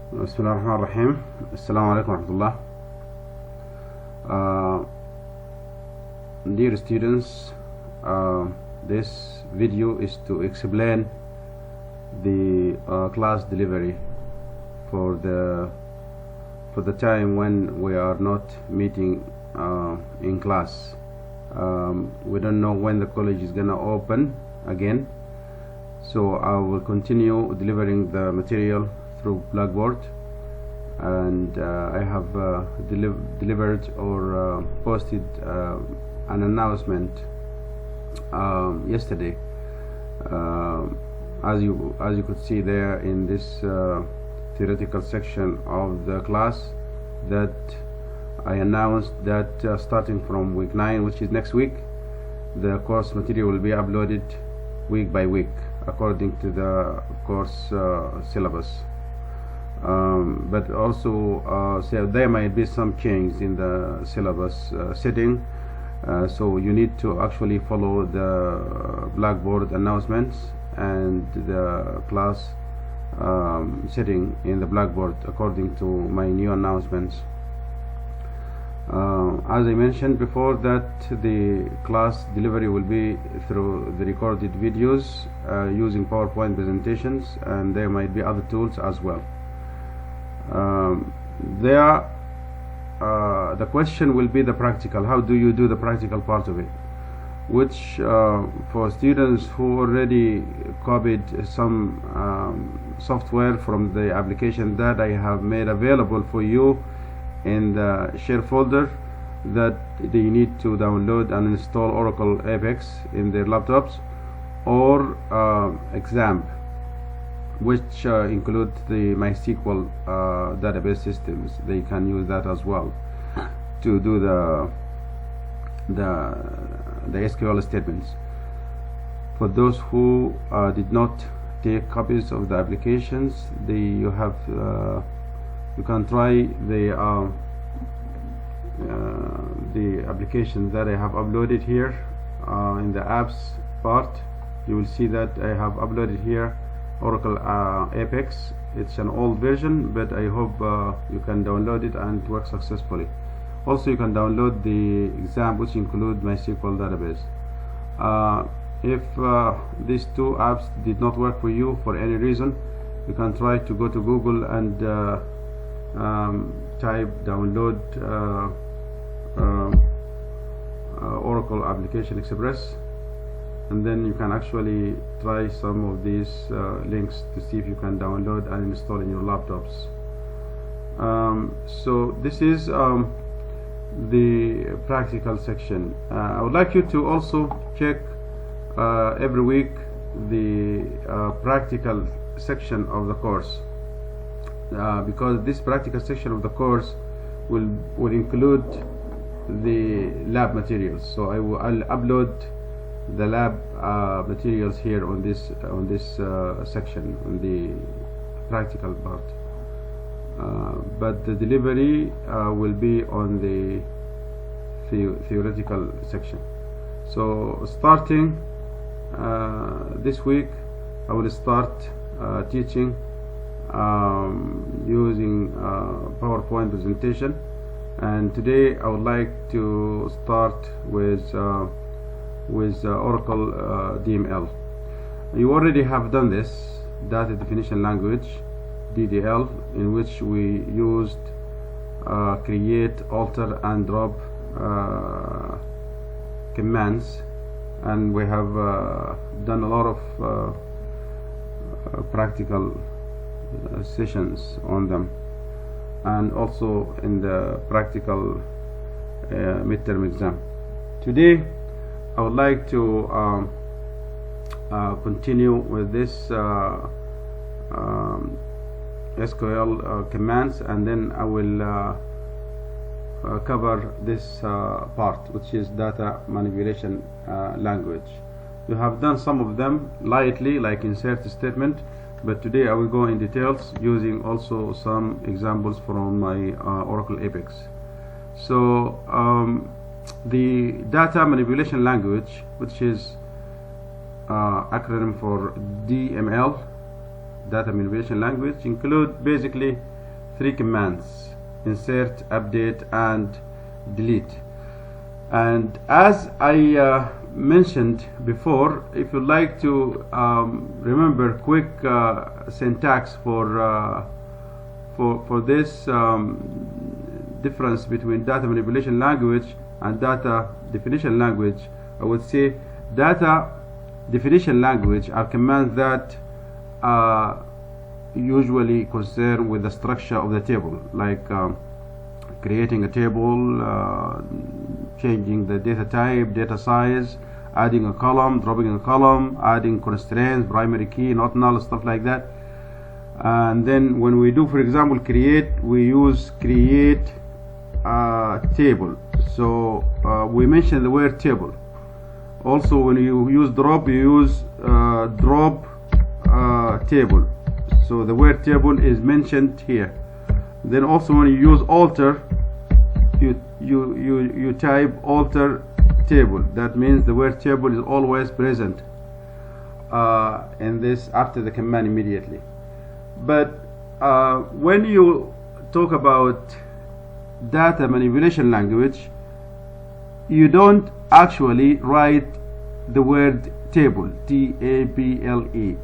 Bismillahirrahmanirrahim. Assalamu alaikum warahmatullah. Dear students, this video is to explain the class delivery for the time when we are not meeting in class. We don't know when the college is gonna open again, so I will continue delivering the material through Blackboard, and I have delivered or posted an announcement yesterday, as you could see there in this theoretical section of the class, that I announced that starting from week 9, which is next week, the course material will be uploaded week by week according to the course syllabus. But also so there might be some change in the syllabus setting, so you need to actually follow the Blackboard announcements and the class setting in the Blackboard according to my new announcements. As I mentioned before, that the class delivery will be through the recorded videos using PowerPoint presentations, and there might be other tools as well. The question will be the practical. How do you do the practical part of it? Which for students who already copied some software from the application that I have made available for you in the share folder, that they need to download and install Oracle Apex in their laptops, or XAMPP, which include the MySQL database systems. They can use that as well to do the SQL statements. For those who did not take copies of the applications, you can try the application that I have uploaded here in the apps part. You will see that I have uploaded here Oracle Apex. It's an old version, but I hope you can download it and it works successfully. Also, you can download the XAMPP, which include MySQL database. If these two apps did not work for you for any reason, you can try to go to Google and type download Oracle Application Express, and then you can actually try some of these links to see if you can download and install in your laptops. So this is the practical section. I would like you to also check every week the practical section of the course, because this practical section of the course will include the lab materials. So I'll upload the lab materials here on this section, on the practical part, but the delivery will be on the theoretical section. So starting this week, I will start teaching using PowerPoint presentation, and today I would like to start with Oracle DML. You already have done this, data definition language, DDL, in which we used create, alter and drop commands, and we have done a lot of practical sessions on them, and also in the practical midterm exam. Today I would like to continue with this SQL commands, and then I will cover this part, which is data manipulation language. You have done some of them lightly, like insert statement, but today I will go in details using also some examples from my Oracle Apex. So the data manipulation language, which is acronym for DML, data manipulation language, include basically three commands: insert, update, and delete. And as I mentioned before, if you'd like to remember quick syntax for this difference between data manipulation language and data definition language, I would say data definition language are commands that usually concern with the structure of the table, like creating a table, changing the data type, data size, adding a column, dropping a column, adding constraints, primary key, not null, stuff like that. And then when we do, for example, create, we use create table. So we mentioned the word table. Also, when you use drop, you use drop table. So the word table is mentioned here. Then also when you use alter, you type alter table. That means the word table is always present in this after the command immediately. But when you talk about data manipulation language, you don't actually write the word table, T-A-B-L-E.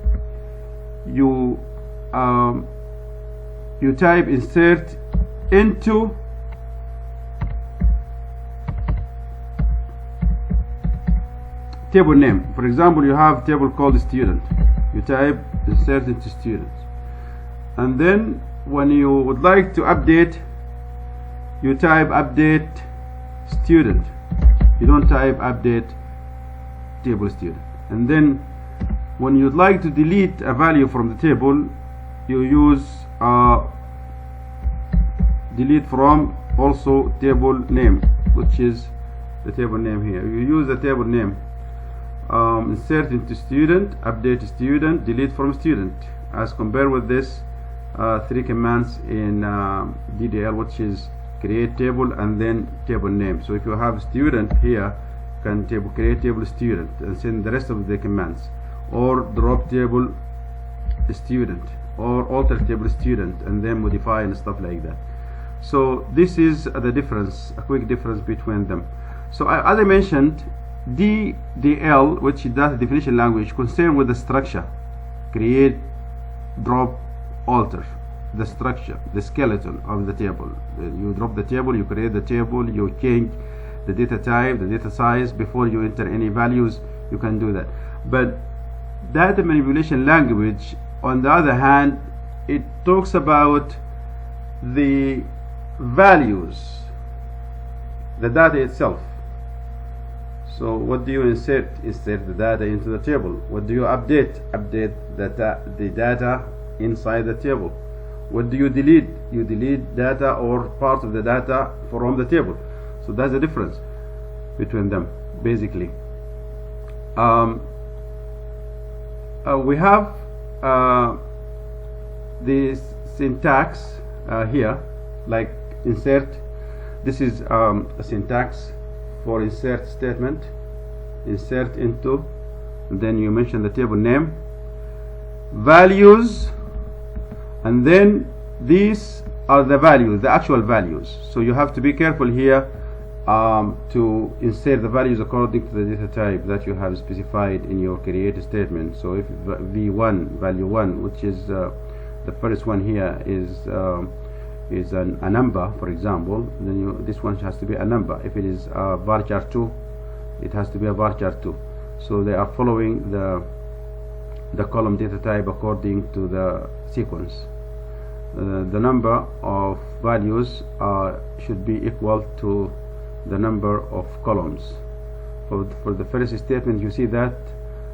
You type insert into table name. For example, you have table called student. You type insert into student. And then when you would like to update, you type update student. You don't type update table student. And then when you'd like to delete a value from the table, you use delete from also table name, which is the table name here. You use the table name. Insert into student, update student, delete from student, as compared with this three commands in DDL, which is create table and then table name. So if you have student here, you can create table student and send the rest of the commands, or drop table student, or alter table student, and then modify and stuff like that. So this is the difference, a quick difference between them. So as I mentioned, DDL, which is data definition language, concerned with the structure: create, drop, alter, the structure, the skeleton of the table. You drop the table, you create the table, you change the data type, the data size before you enter any values. You can do that. But data manipulation language, on the other hand, it talks about the values, the data itself. So what do you insert? Insert the data into the table. What do you update? Update the data inside the table. What do you delete? You delete data or part of the data from the table. So that's the difference between them, basically. We have this syntax here, like insert. This is a syntax for insert statement. Insert into, and then you mention the table name, values, and then these are the values, the actual values. So you have to be careful here to insert the values according to the data type that you have specified in your create statement. So if v1 value 1, which is the first one here, is a number, for example, then this one has to be a number. If it is varchar 2, it has to be a varchar 2. So they are following the column data type according to the sequence. The number of values should be equal to the number of columns. For the first statement, you see that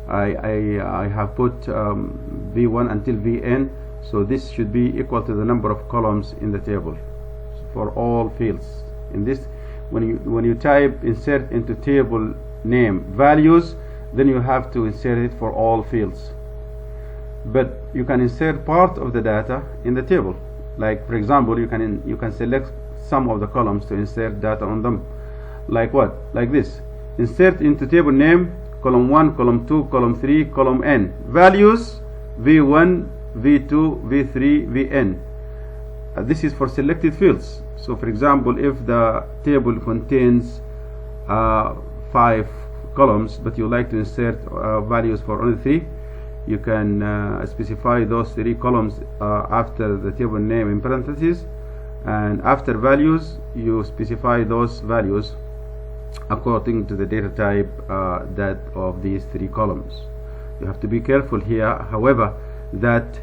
I have put v1 until vn, so this should be equal to the number of columns in the table for all fields. In this, when you type insert into table name values, then you have to insert it for all fields. But you can insert part of the data in the table. Like, for example, you can select some of the columns to insert data on them. Like what? Like this: insert into table name column 1, column 2, column 3, column n, values v1, v2, v3, vn. this is for selected fields. So for example, if the table contains 5 columns but you like to insert values for only 3, you can specify those 3 columns after the table name in parentheses, and after values you specify those values according to the data type that of these 3 columns. You have to be careful here, however, that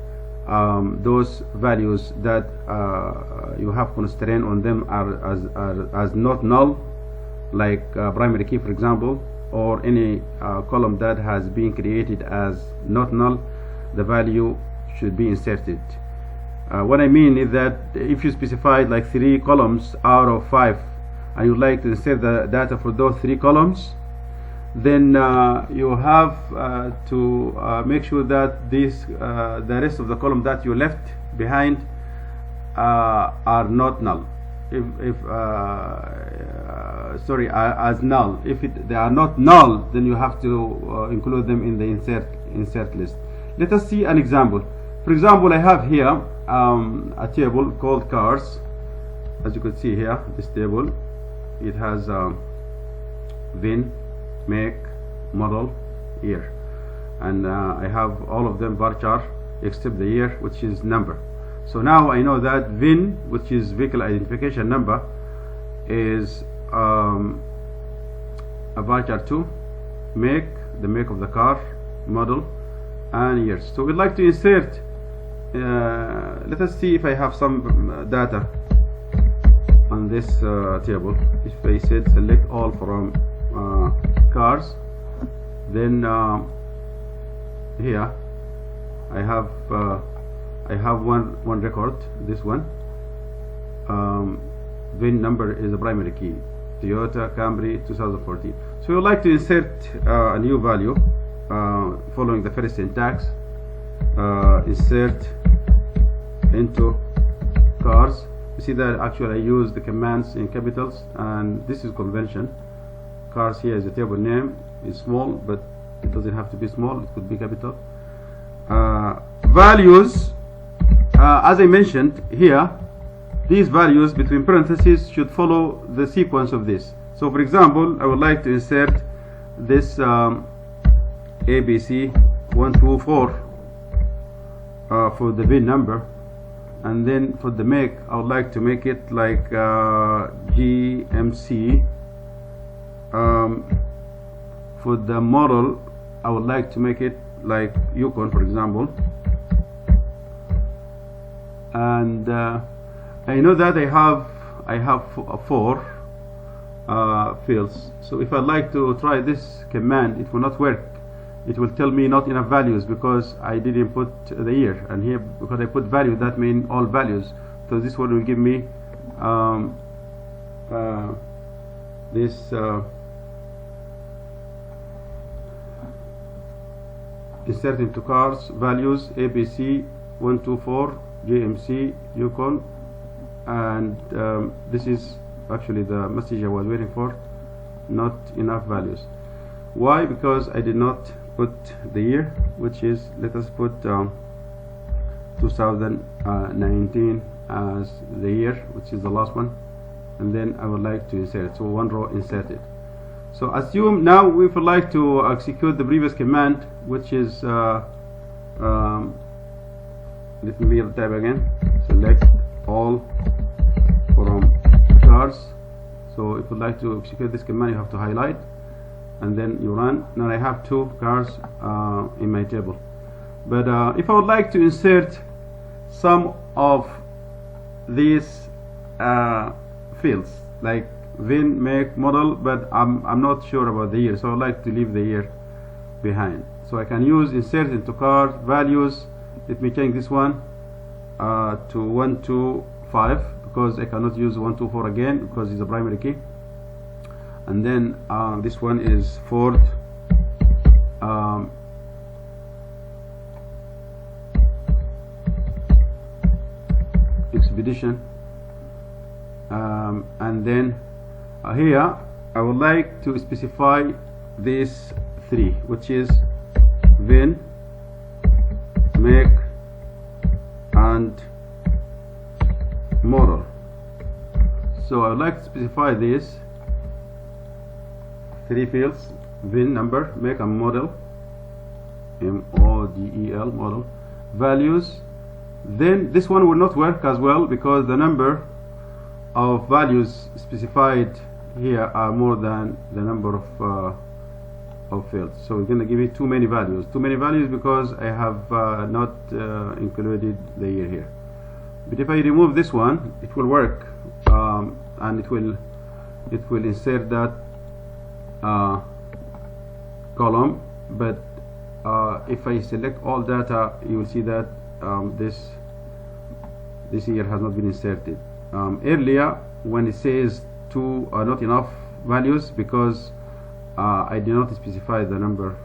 those values that you have constraint on them are as not null, like primary key for example, or any column that has been created as not null, the value should be inserted. What I mean is that if you specified like 3 columns out of 5 and you'd like to insert the data for those 3 columns, then you have to make sure that the rest of the column that you left behind are not null. As null. If they are not null, then you have to include them in the insert list. Let us see an example. For example, I have here a table called cars. As you can see here, this table, it has VIN, make, model, year, and I have all of them varchar except the year, which is number. So now I know that VIN, which is vehicle identification number, is a varchar 2, make, the make of the car, model, and years. So we'd like to insert, let us see if I have some data on this table. If I said select all from cars, then here I have one record, this one. VIN number is a primary key, Toyota Camry 2014. So we would like to insert a new value following the first syntax. Insert into cars. You see that actually I use the commands in capitals, and this is convention. Cars here is a table name, is small, but it doesn't have to be small, it could be capital. Values, as I mentioned here, these values between parentheses should follow the sequence of this. So for example, I would like to insert this ABC 124 for the VIN number, and then for the make I would like to make it like GMC. For the model I would like to make it like Yukon for example, and I know that I have 4 fields. So if I'd like to try this command, it will not work. It will tell me not enough values because I didn't put the year, and here because I put value, that means all values. So this one will give me this insert into cars values ABC 124 GMC Yukon, and this is actually the message I was waiting for, not enough values. Why? Because I did not put the year, which is, let us put 2019 as the year, which is the last one, and then I would like to insert, so one row inserted. So assume now we would like to execute the previous command, which is let me read the tab again, select all from cars. So if you'd like to execute this command, you have to highlight and then you run. Now I have 2 cars in my table, but if I would like to insert some of these fields like VIN, make, model, but I'm not sure about the year, so I'd like to leave the year behind. So I can use insert into car values. Let me change this one to 125 because I cannot use 124 again because it's a primary key. And then this one is Ford Expedition, and then here I would like to specify these 3, which is VIN, make, and model. So I would like to specify these 3 fields: VIN number, make and model, MODEL, model, values. Then this one will not work as well because the number of values specified here are more than the number of fields. So we're going to give it too many values because I have not included the year here. But if I remove this one, it will work, and it will insert that column. But if I select all data, you will see that this year has not been inserted. Earlier, when it says 2 are not enough values because I did not specify the number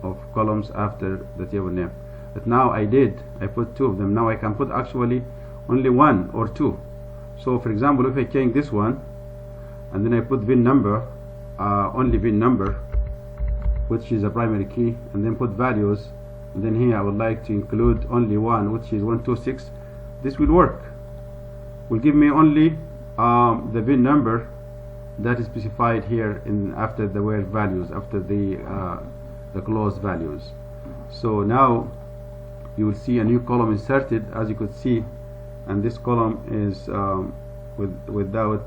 of columns after the table name. But now I did. I put 2 of them. Now I can put actually only 1 or 2. So for example, if I change this one and then I put VIN number, only VIN number, which is a primary key, and then put values, and then here I would like to include only 1, which is 126, this will work. Will give me only the VIN number that is specified here in after the word values, after the closed values. So now you will see a new column inserted, as you could see, and this column is without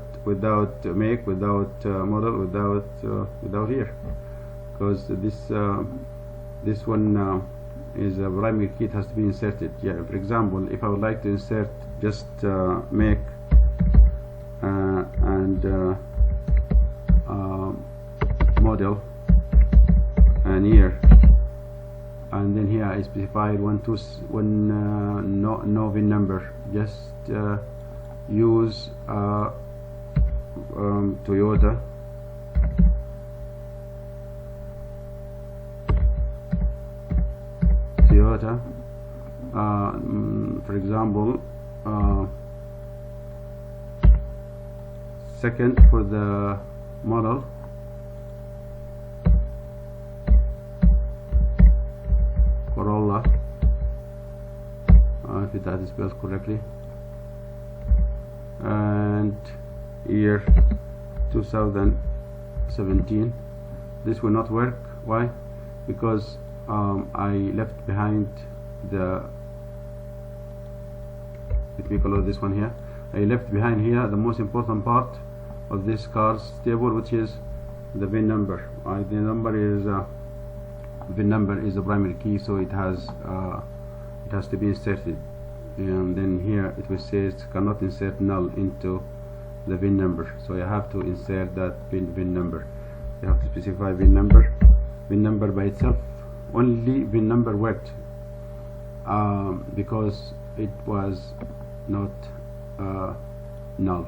make, without model, without here, because this one is a primary key. It has to be inserted. Yeah, for example, if I would like to insert just make and model and year, and then here I specified no VIN number, just use Toyota, for example, second for the model, Corolla, if that is spelled correctly, and year 2017. This will not work. Why? Because I left behind let me color this one here. I left behind here the most important part of this cars table, which is the VIN number. The VIN number is the primary key, so it has to be inserted. And then here it will say it cannot insert null into the VIN number, so you have to insert that VIN number. You have to specify VIN number. VIN number by itself, only VIN number worked because it was not null.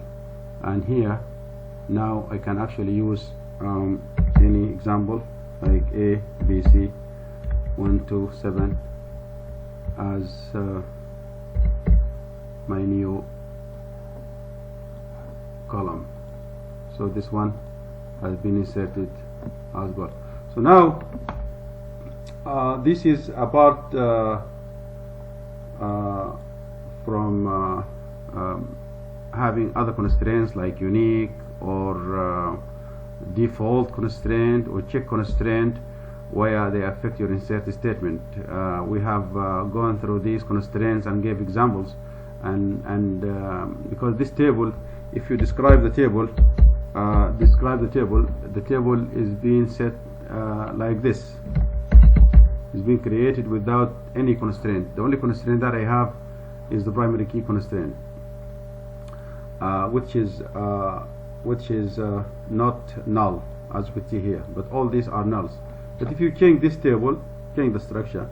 And here now I can actually use any example like A, B, C, 1, 2, 7 as my new column. So this one has been inserted as well. So now this is apart from having other constraints like unique or default constraint or check constraint where they affect your insert statement. We have gone through these constraints and gave examples, and because this table, if you describe the table, the table is being set like this. It's being created without any constraint. The only constraint that I have is the primary key constraint, which is not null, as you can see here, but all these are nulls. But if you change this table, change the structure,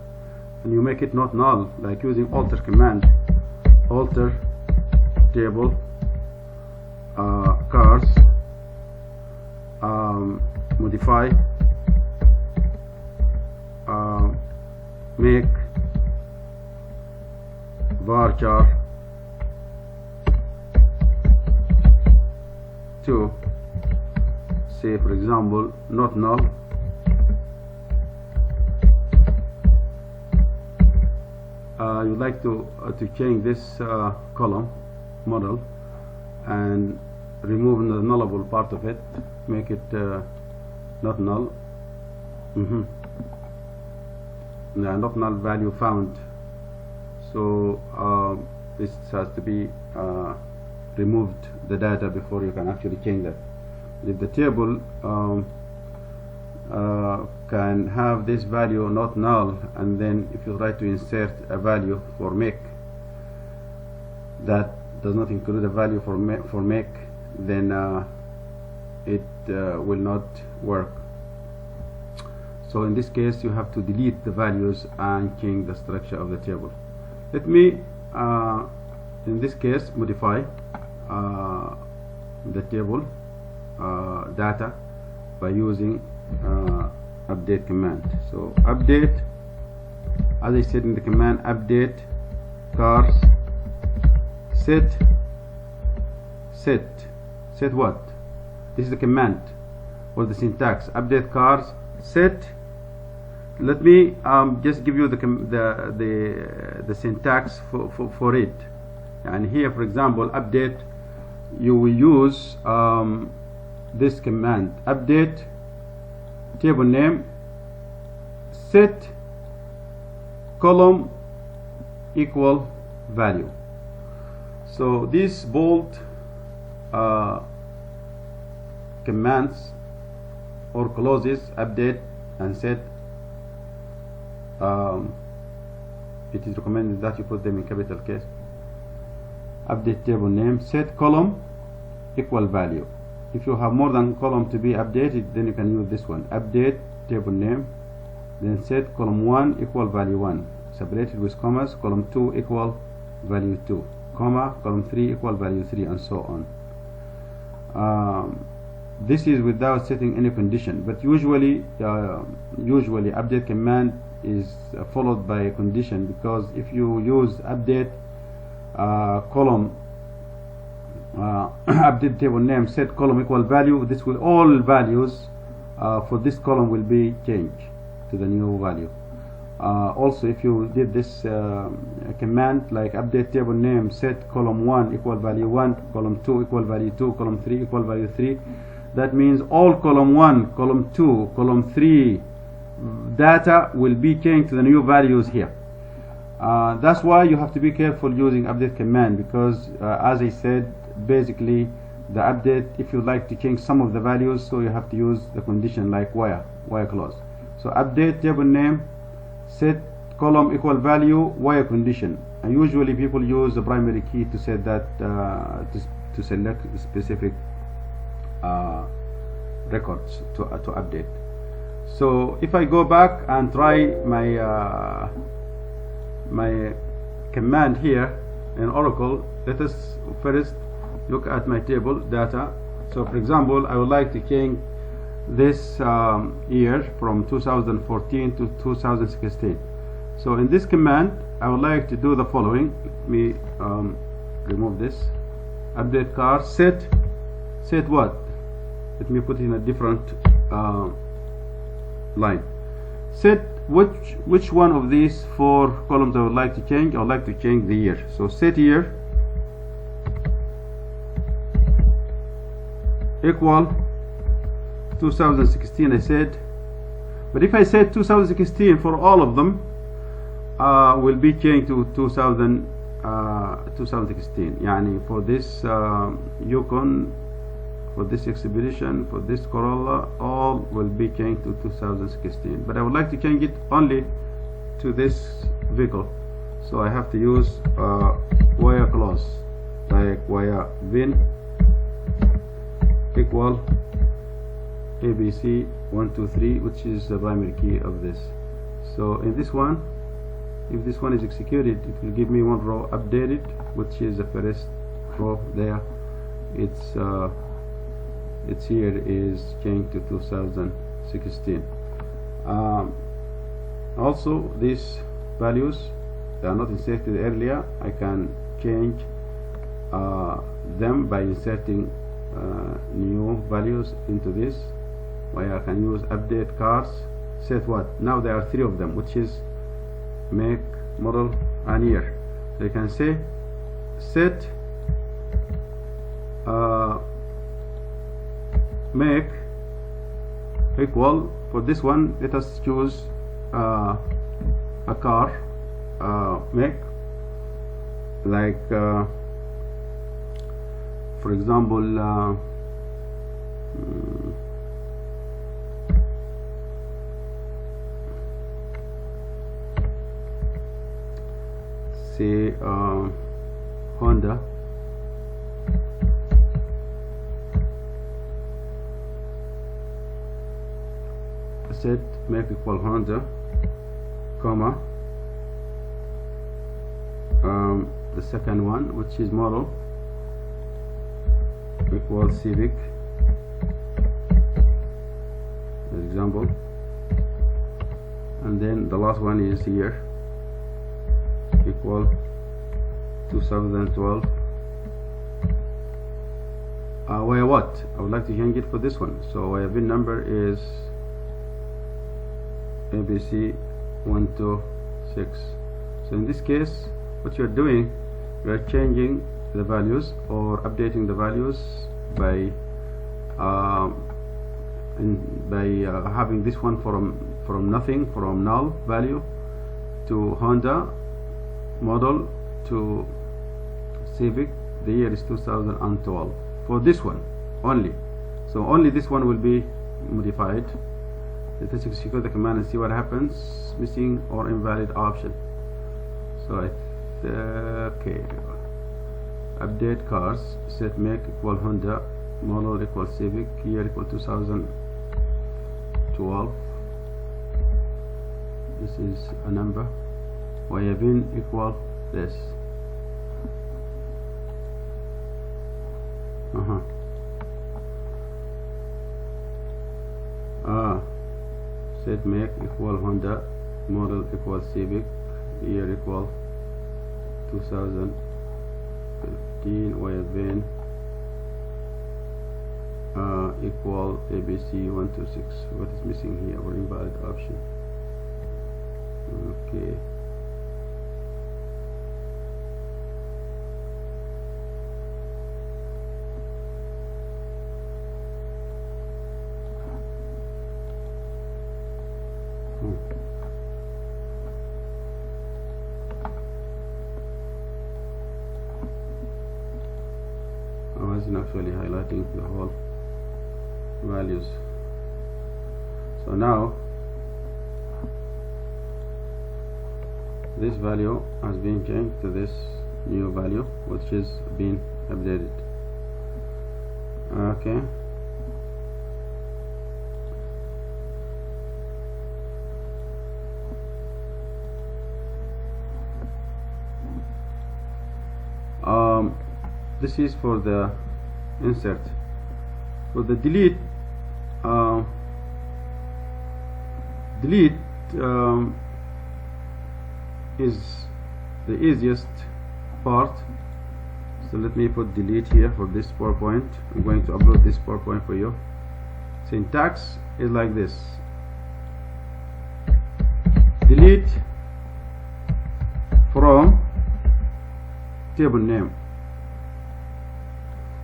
and you make it not null, like using alter command, alter table cars, modify make varchar to say, for example, not null, you'd like to change this column model, and remove the nullable part of it, make it not null. Not null value found. So this has to be removed the data before you can actually change that. If the table can have this value not null, and then if you try to insert a value for make that does not include a value for make, then it will not work. So in this case you have to delete the values and change the structure of the table. Let me in this case modify the table data by using update command. So update, as I said in the command, update cars set what? This is the command or the syntax. Update cars set. Let me just give you the syntax for it. And here, for example, update, you will use this command: update table name set column equal value. So these bold commands or clauses, update and set, it is recommended that you put them in capital case. Update table name set column equal value. If you have more than column to be updated, then you can use this one: update table name, then set column 1 equal value 1, separated with commas, column 2 equal value 2, comma, column 3 equal value 3, and so on. This is without setting any condition, but usually update command is followed by a condition, because if you use update column update table name set column equal value, this will, all values for this column will be changed to the new value. Also, if you did this command like update table name set column 1 equal value 1, column 2 equal value 2, column 3 equal value 3, that means all column 1, column 2, column 3 data will be changed to the new values here. That's why you have to be careful using update command, because as I said, basically the update, if you like to change some of the values, so you have to use the condition like where clause. So update table name set column equal value wire condition, and usually people use the primary key to set that to select specific records to update. So if I go back and try my command here in Oracle, let us first look at my table data. So for example, I would like to change this year from 2014 to 2016. So in this command I would like to do the following. Let me remove this. Update car set what? Let me put it in a different line. Set which one of these 4 columns I would like to change. I would like to change the year. So set year equal 2016, I said. But if I said 2016 for all of them, will be changed to 2016. Yani for this Yukon, for this Expedition, for this Corolla, all will be changed to 2016. But I would like to change it only to this vehicle, so I have to use wire clause like wire VIN equal ABC 123, which is the primary key of this. So in this one, if this one is executed, it will give me one row updated, which is the first row there. Its year is changed to 2016. Also, these values, they are not inserted earlier. I can change them by inserting new values into this, where I can use update cars set what. Now there are 3 of them, which is make, model, and year. So you can say set make equal, for this one let us choose a car make, like for example say Honda, set make equal Honda, comma the second one, which is model, equal Civic, as example, and then the last one is here, equal 2012. Where what? I would like to change it for this one. So where VIN number is ABC 126. So in this case, what you're doing, you're changing the values or updating the values by having this one from nothing, from null value, to Honda model, to Civic. The year is 2012 for this one only. So only this one will be modified. Let us execute the command and see what happens. Missing or invalid option. So okay, update cars, set make equal Honda, model equal Civic, year equal 2012. This is a number. Where VIN equal this. Set make equal Honda, model equal Civic, year equal 2015. Where VIN equal ABC 126. What is missing here? Or invalid option. Okay. I wasn't actually highlighting the whole values. So now this value has been changed to this new value, which is being updated. Okay. This is for the insert. For the delete, is the easiest part. So let me put delete here for this PowerPoint. I'm going to upload this PowerPoint for you. Syntax is like this: delete from table name.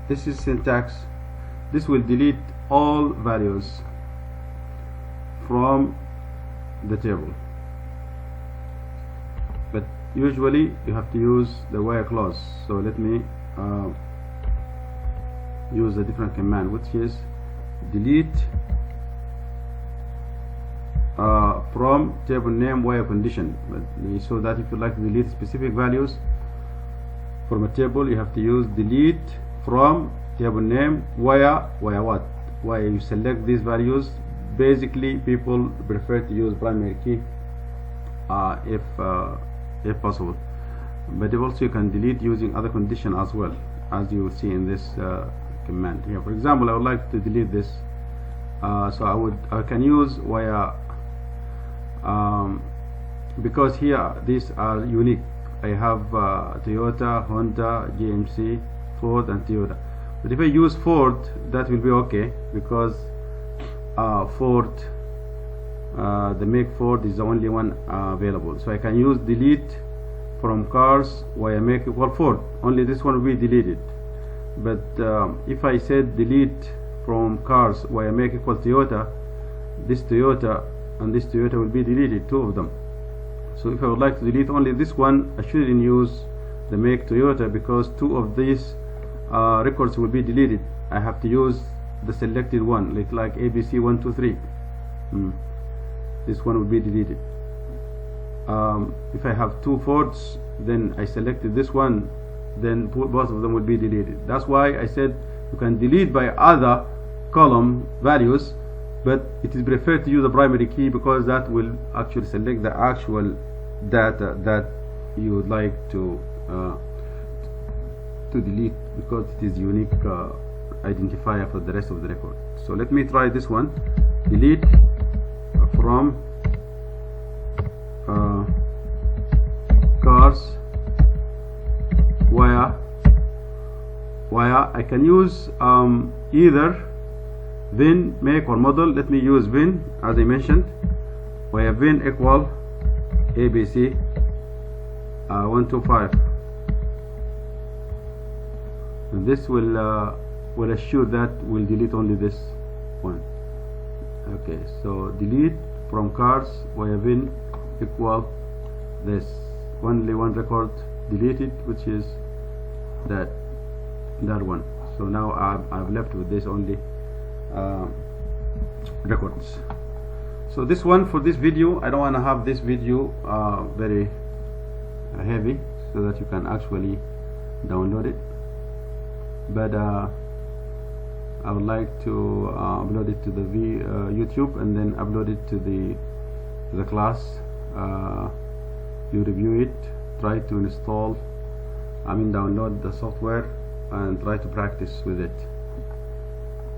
This is syntax. This will delete all values from the table, but usually you have to use the where clause. So let me use a different command, which is delete from table name where condition. So that if you like to delete specific values from a table, you have to use delete from table name where what, where you select these values. Basically people prefer to use primary key if possible, but also you can delete using other condition as well, as you will see in this command here. For example, I would like to delete this, so I can use where because here these are unique. I have Toyota, Honda, GMC, Ford and Toyota. But if I use Ford, that will be okay, because Ford, the make Ford is the only one available. So I can use delete from cars where make equal Ford. Only this one will be deleted. but if I said delete from cars where make equal Toyota, this Toyota and this Toyota will be deleted, two of them. So if I would like to delete only this one, I shouldn't use the make Toyota, because two of these records will be deleted. I have to use the selected one, like ABC 123. This one will be deleted. If I have two Fords, then I selected this one, then both of them will be deleted. That's why I said you can delete by other column values, but it is preferred to use the primary key, because that will actually select the actual data that you would like to delete, because it is unique identifier for the rest of the record. So let me try this one. Delete from cars where I can use either VIN, make, or model. Let me use VIN, as I mentioned, where VIN equal ABC 125, and this will assure that we'll delete only this one. Okay, so delete from cars where VIN equal this, only one record deleted, which is that one. So now I've left with this only records. So this one, for this video, I don't want to have this video very heavy, so that you can actually download it, but I would like to upload it to the YouTube, and then upload it to the class. You review it, try to install, download the software, and try to practice with it.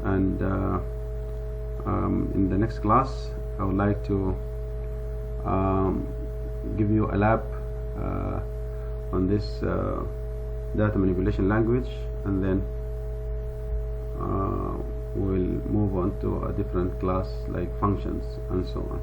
And in the next class, I would like to give you a lab on this data manipulation language, and then we'll move on to a different class like functions and so on.